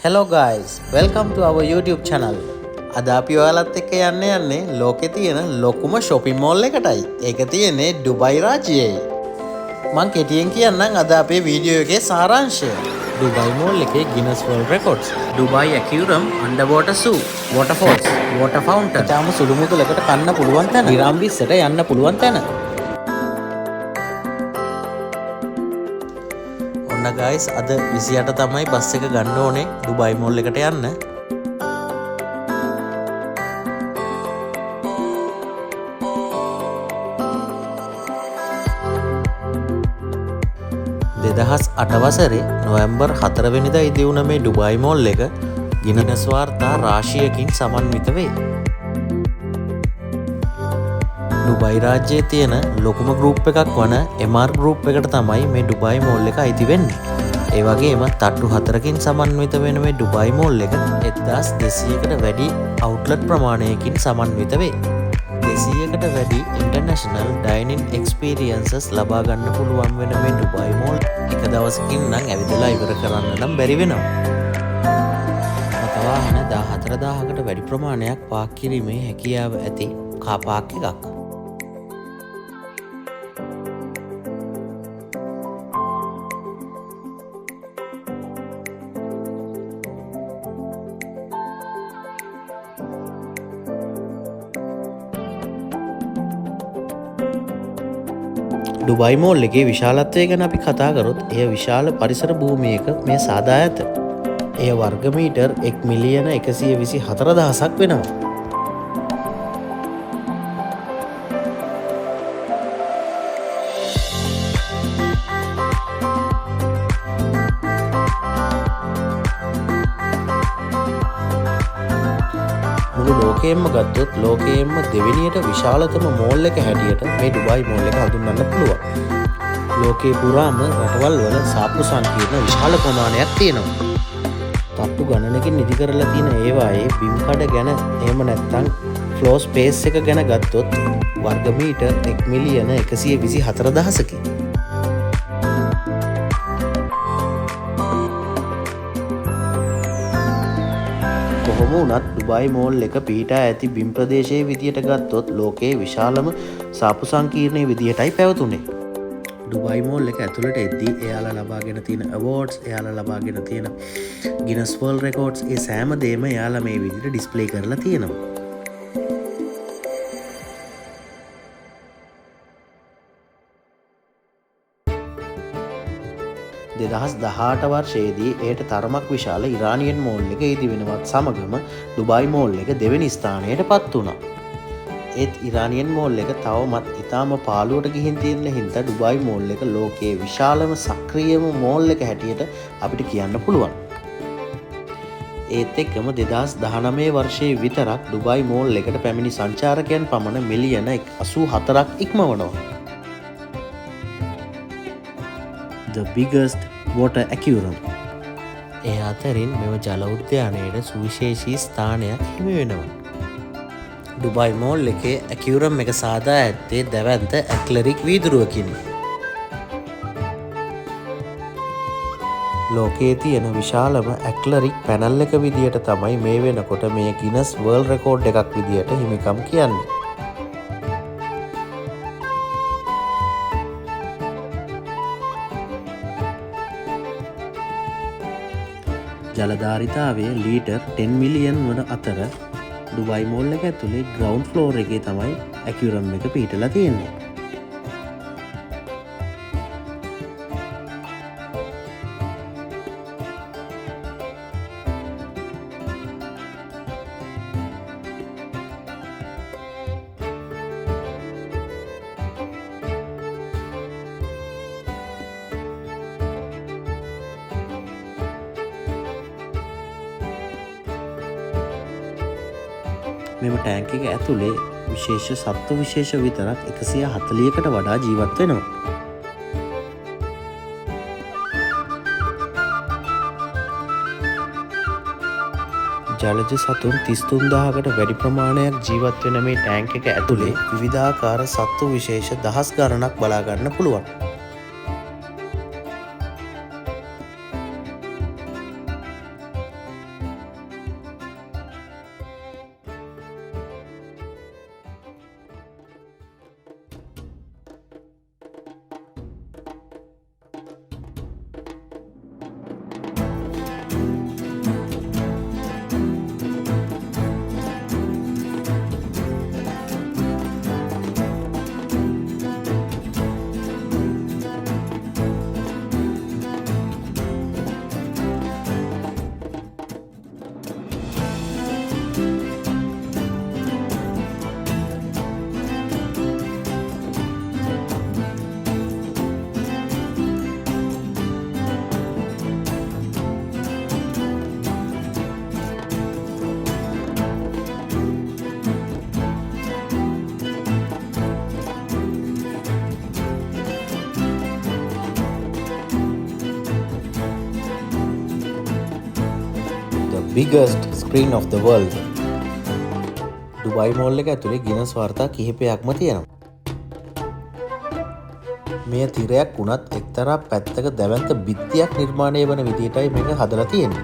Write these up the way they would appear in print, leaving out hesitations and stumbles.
Hello guys, welcome to our YouTube channel. අද අපි ඔයාලත් එක්ක යන්නේ ලෝකේ තියෙන ලොකුම shopping mall එකටයි. ඒක තියෙන්නේ ඩුබයි රාජ්‍යයේ. මම කෙටියෙන් කියන්නම් අද අපේ වීඩියෝ එකේ සාරාංශය. ඩුබයි mall එකේ Guinness World Records, Dubai Aquarium Underwater Zoo, waterfalls, water fountain. තාම සුළු මුදලකට කන්න පුළුවන් තැන. ඉරාම්බිස්සට යන්න පුළුවන් තැන. guys අද 28 තමයි බස් එක ගන්න ඕනේ ඩුබයි මෝල් එකට යන්න. දෙදහස් 8 වසරේ නොවැම්බර් 4 වෙනිදා ඉදි වුණ මේ ඩුබයි මෝල් එක ගිනස් වාර්තා රාශියකින් සමන්විත වේ. ඩුබයි රාජ්‍යයේ තියෙන ලොකුම ගෲප් එකක් වන Emaar ගෲප් එකට තමයි මේ ඩුබයි මෝල් එක අයිති වෙන්නේ. ඒ වගේම තට්ටු 4කින් සමන්විත වෙන මේ ඩුබයි මෝල් එක 1200කට වැඩි අවුට්ලට් ප්‍රමාණයකින් සමන්විත වේ. 200කට වැඩි ඉන්ටර්නැෂනල් ඩයිනින් එක්ස්පීරියන්සස් ලබා ගන්න පුළුවන් වෙන මේ ඩුබයි මෝල් එක දවසකින් නම් ඇවිදලා ඉවර කරන්න නම් බැරි වෙනවා. මතවාහන 14000කට වැඩි ප්‍රමාණයක් පාක් කිරීමේ හැකියාව ඇති කාර් පාක් එකක්. ඩුබයි මෝල් එකේ විශාලත්වය ගැන අපි කතා කරොත් එය විශාල පරිසර භූමියක මේ සාදා ඇත. එය වර්ග මීටර් 1,124,000ක් වෙනවා. ලෝකයෙන්ම ගත්තොත් ලෝකයෙන්ම දෙවෙනියට විශාලතම මෝල් එක හැටියට මේ ඩුබයි මෝල් එක හඳුන්වන්න පුළුවන්. ලෝකේ පුරාම රටවල් වල සාප්පු සංකීර්ණ විශාල ප්‍රමාණයක් තියෙනවා. තට්ටු ගණනකින් ඉදි කරලා තියෙන ඒවායේ බිම් කඩ ගැන එහෙම නැත්නම් ෆ්ලෝ ස්පේස් එක ගැන ගත්තොත් වර්ග මීටර් 1,124,000කි. කොහොම වුණත් ඩුබයි මෝල් එක පිහිටා ඇති බිම් ප්‍රදේශයේ විදියට ගත්තොත් ලෝකයේ විශාලම සාප්පු සංකීර්ණයේ විදියටයි පැවතුනේ. ඩුබයි මෝල් එක ඇතුළට එද්දී එයාලා ලබාගෙන තියෙන අවෝඩ්ස්, එයාලා ලබාගෙන තියෙන Guinness World Records ඒ සෑම දෙයක්ම එයාලා මේ විදියට ඩිස්ප්ලේ කරලා තියෙනවා. දෙදහස් 18 වර්ෂයේදී එයට තරමක් විශාල ඉරානියන් මෝල් එක ඉදි වෙනවත් සමගම ඩුබයි මෝල් එක දෙවෙනි ස්ථානයට පත් වුණා. ඒත් ඉරානියන් මෝල් එක තවමත් ඉතාම පාළුවට ගිහින් තියෙන හින්දා ඩුබයි මෝල් එක ලෝකයේ විශාලම සක්‍රියම මෝල් එක හැටියට අපිට කියන්න පුළුවන්. ඒත් එක්කම 2019 වර්ෂයේ විතරක් ඩුබයි මෝල් එකට පැමිණි සංචාරකයන් පමණ මිලියන 84ක් ඉක්මවනවා. The biggest water aquarium. ඒ අතරින් මෙම ජල උද්‍යානයේ සුවිශේෂී ස්ථානයක් හිමි වෙනවා. ඩුබයි මෝල් එකේ aquarium එක සාදා ඇත්තේ දැවැන්ත ඇක්ලරික් වීදුරුවකින්. ලෝකයේ තියෙන විශාලම ඇක්ලරික් පැනල් එක විදියට තමයි මේ වෙනකොට මේ Guinness World Record එකක් විදියට හිමිකම් කියන්නේ. ජලධාරිතාවය ලීටර් 10 මිලියන් වන අතර ඩුබයි මෝල් එක ඇතුලේ ග්‍රවුන්ඩ් ෆ්ලෝර් එකේ තමයි ඇක්වරියම් එක පිහිටලා තියෙන්නේ. මෙම ටැංක් එක ඇතුලේ විශේෂ සත්තු විශේෂ විතරක් 140කට වඩා ජීවත් වෙනවා. ජලජ සතුන් 33000කට වැඩි ප්‍රමාණයක් ජීවත් වෙන මේ ටැංක් එක ඇතුලේ විවිධාකාර සත්තු විශේෂ දහස් ගණනක් බලා ගන්න පුළුවන්. biggest screen of the world. Dubai mall එක ඇතුලේ ගිනස් වාර්තා කිහිපයක්ම තියෙනවා. මේ තිරයක් වුණත් එක්තරා පැත්තක දැවැන්ත බිත්තියක් නිර්මාණය වන විදිහටයි මේක හදලා තියෙන්නේ.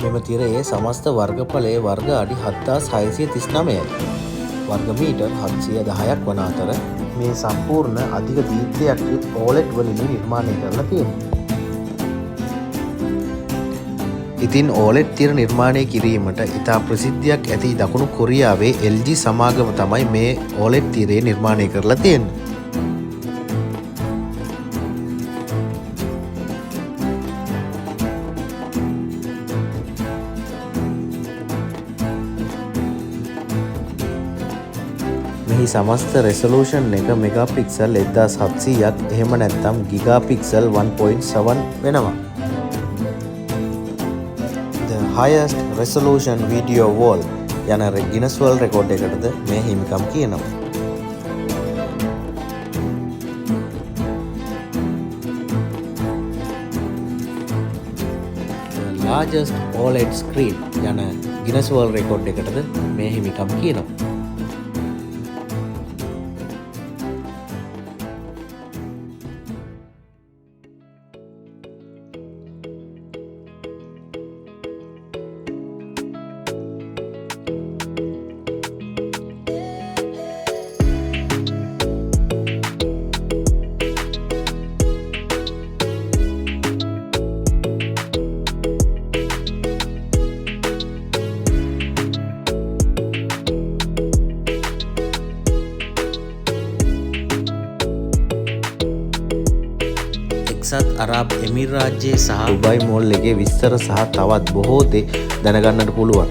මෙම තිරයේ සමස්ත වර්ගඵලයේ වර්ග අඩි 7639යි. වර්ග මීටර් 710ක් වන අතර මේ සම්පූර්ණ අධික දීප්තියක් යුත් OLED වලින් නිර්මාණය කරලා තියෙනවා. ඉතින් OLED තිර නිර්මාණය කිරීමට ඉතා ප්‍රසිද්ධියක් ඇති දකුණු කොරියාවේ LG සමාගම තමයි මේ OLED තිරය නිර්මාණය කරලා තියෙන්නේ. මෙහි සමස්ත රෙසලූෂන් එක මෙගාපික්සල් 1700ක් එහෙම නැත්නම් ගිගාපික්සල් 1.7 වෙනවා. highest resolution video wall යන Guinness World Record එකටද මේ හිමිකම් කියනවා. The largest OLED screen යන Guinness World Record එකටද මේ හිමිකම් කියනවා. එක්සත් අරාබ් එමිර් රාජ්‍යයේ සහ ඩුබයි මෝල් එකේ විස්තර සහ තවත් බොහෝ දේ දැනගන්නට පුළුවන්.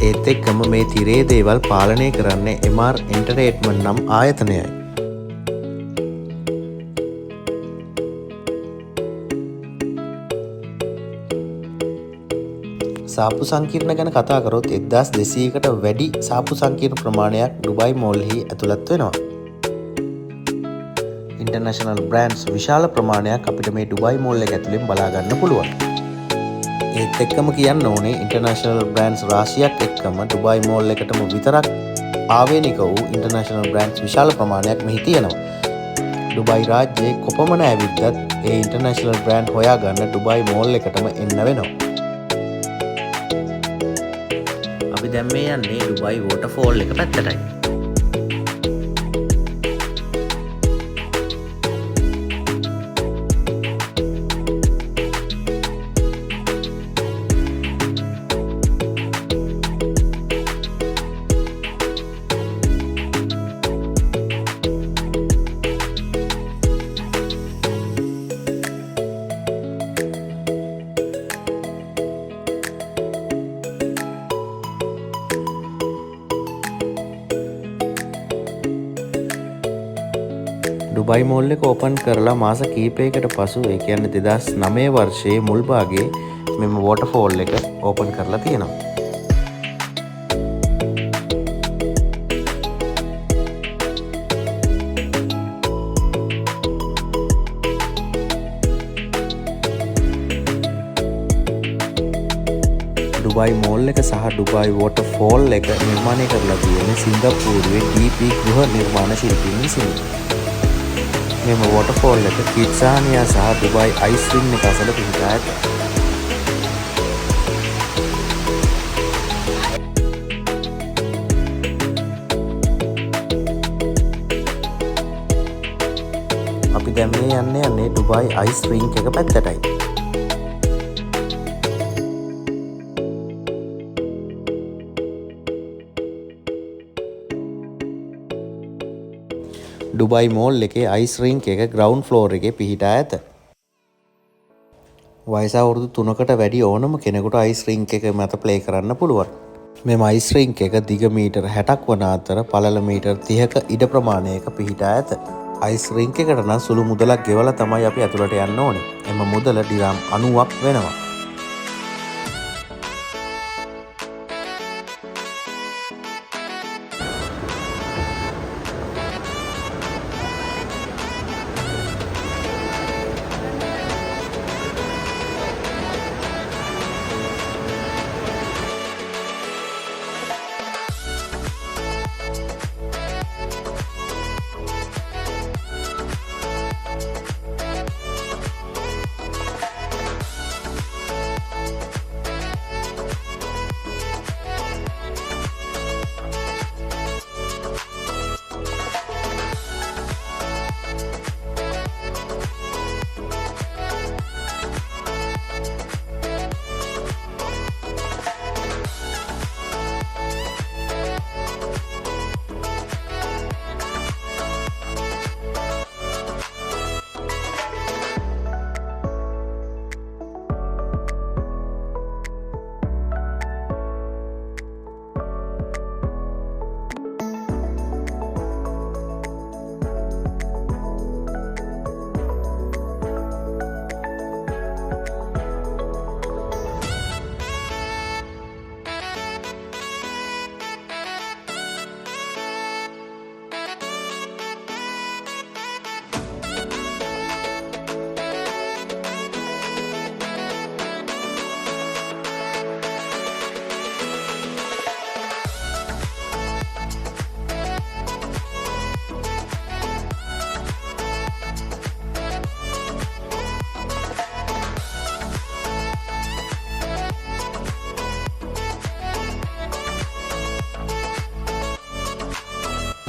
ඒත් එක්කම මේ තිරේ දේවල් පාලනය කරන්නේ Emaar එන්ටර්ටේන්මන්ට් නම් ආයතනයයි. සාප්පු සංකීර්ණ ගැන කතා කරොත් 1200කට වැඩි සාප්පු සංකීර්ණ ප්‍රමාණයක් ඩුබයි මෝල්හි ඇතුළත් වෙනවා. ඉන්ටර්නැෂනල් බ්‍රෑන්ඩ්ස් විශාල ප්‍රමාණයක් අපිට මේ ඩුබයි මෝල් එක ඇතුළෙන් බලා ගන්න පුළුවන්. ඒත් එක්කම කියන්න ඕනේ ඉන්ටර්නැෂනල් බ්‍රෑන්ඩ්ස් රාශියක් එක්කම ඩුබයි මෝල් එකටම විතරක් ආවේනික වූ ඉන්ටර්නැෂනල් බ්‍රෑන්ඩ්ස් විශාල ප්‍රමාණයක් මෙහි තියෙනවා. ඩුබයි රාජ්‍යයේ කොපමණ ඇවිද්දත් ඒ ඉන්ටර්නැෂනල් බ්‍රෑන්ඩ් හොයාගන්න ඩුබයි මෝල් එකටම එන්න වෙනවා. අපි දැන් මේ යන්නේ ඩුබයි වෝටර්ෆෝල් එක පැත්තටයි. ඩුබයි මෝල් එක ඕපන් කරලා මාස කිහිපයකට පසු ඒ කියන්නේ 2009 වර්ෂයේ මුල් භාගයේ මෙම වෝටර්ෆෝල් එක ඕපන් කරලා තියෙනවා. ඩුබයි මෝල් එක සහ ඩුබයි වෝටර්ෆෝල් එක නිර්මාණය කරලා තියෙන්නේ සිංගප්පූරුවේ DP ගෘහ නිර්මාණ ශිල්පීන් විසින්. මෙම වෝටර්ෆෝල් එක කිඩ්සානියා සහ ඩුබයි අයිස් රින් එක අසල පිහිටා ඇත. අපි දැන් මේ යන්නේ ඩුබයි අයිස් රින්ක් එක පැත්තටයි. ඩුබයි මෝල් එකේ අයිස් රින්ක් එක ග්‍රවුන්ඩ් ෆ්ලෝර් එකේ පිහිටා ඇත. වයස අවුරුදු 3කට වැඩි ඕනම කෙනෙකුට අයිස් රින්ක් එක මත ප්ලේ කරන්න පුළුවන්. මෙම අයිස් රින්ක් එක දිග මීටර් 60ක් වන අතර පළල මීටර් 30ක ඉඩ ප්‍රමාණයක පිහිටා ඇත. අයිස් රින්ක් එකට නම් සුළු මුදලක් ගෙවලා තමයි අපි ඇතුළට යන්න ඕනේ. එම මුදල ඩිරාම් 90ක් වෙනවා.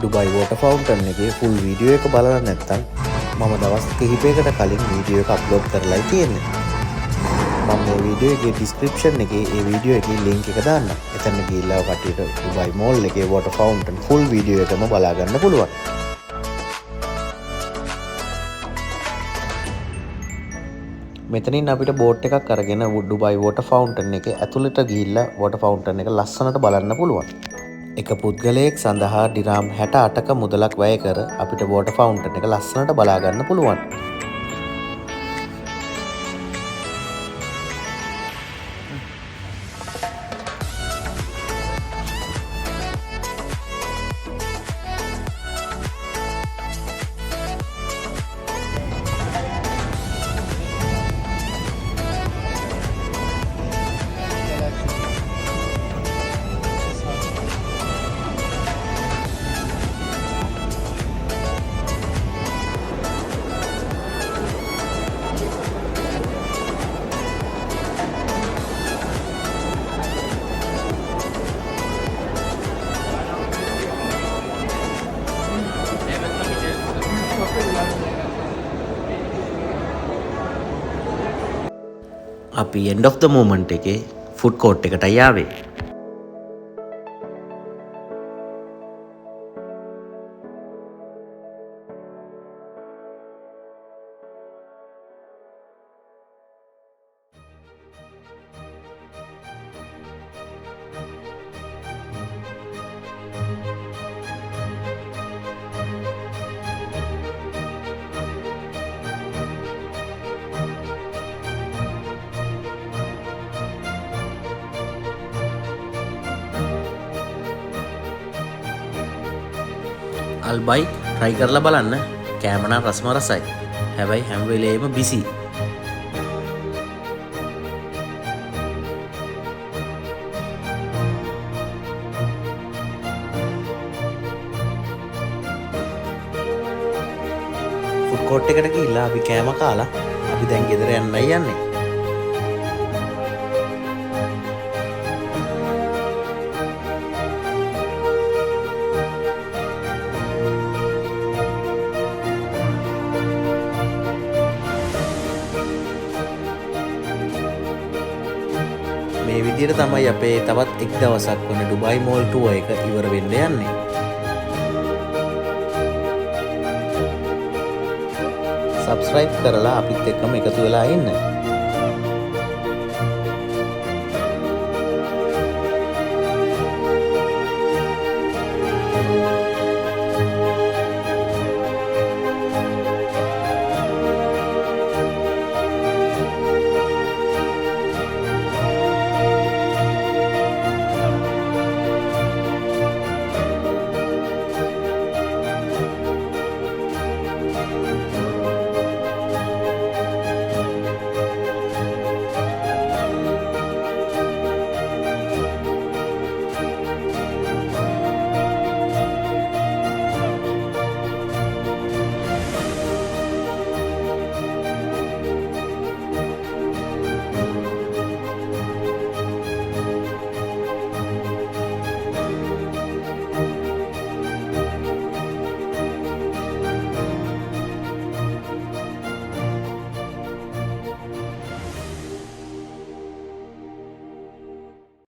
ඩුබයි වෝටර් ෆවුන්ටන් එකේ ෆුල් වීඩියෝ එක බලලා නැත්නම් මම දවස් කිහිපයකට කලින් වීඩියෝ එක අප්ලෝඩ් කරලායි තියෙන්නේ. මම මේ වීඩියෝ එකේ ඩිස්ක්‍රිප්ෂන් එකේ ඒ වීඩියෝ එකේ ලින්ක් එක දාන්නම්. එතන ගිහිල්ලා කට්ටියට ඩුබයි මෝල් එකේ වෝටර් ෆවුන්ටන් ෆුල් වීඩියෝ එකම බලා ගන්න පුළුවන්. මෙතනින් අපිට බෝට් එකක් අරගෙන ඩුබයි වෝටර් ෆවුන්ටන් එකේ ඇතුළට ගිහිල්ලා වෝටර් ෆවුන්ටන් එක ලස්සනට බලන්න පුළුවන්. එක පුද්ගලයෙක් සඳහා ඩිරාම් 68ක මුදලක් වැය කර අපිට වෝටර් ෆවුන්ටන් එක ලස්සනට බලා ගන්න පුළුවන්. අපි end of the moment එකේ ෆුඩ් කෝට් එකටයි ආවේ. අල්බයි try කරලා බලන්න. කෑම නම් රසම රසයි. හැබැයි හැම වෙලේම බිසි. ෆුඩ් කෝට් එකට ගිහිල්ලා අපි කෑම කාලා අපි දැන් ගෙදර යන්නයි යන්නේ. මේ විදිහට තමයි අපේ තවත් එක් දවසක් වන ඩුබයි මෝල් ටුවර් එක ඉවර වෙන්න යන්නේ. සබ්ස්ක්‍රයිබ් කරලා අපිත් එක්කම එකතු වෙලා ඉන්න.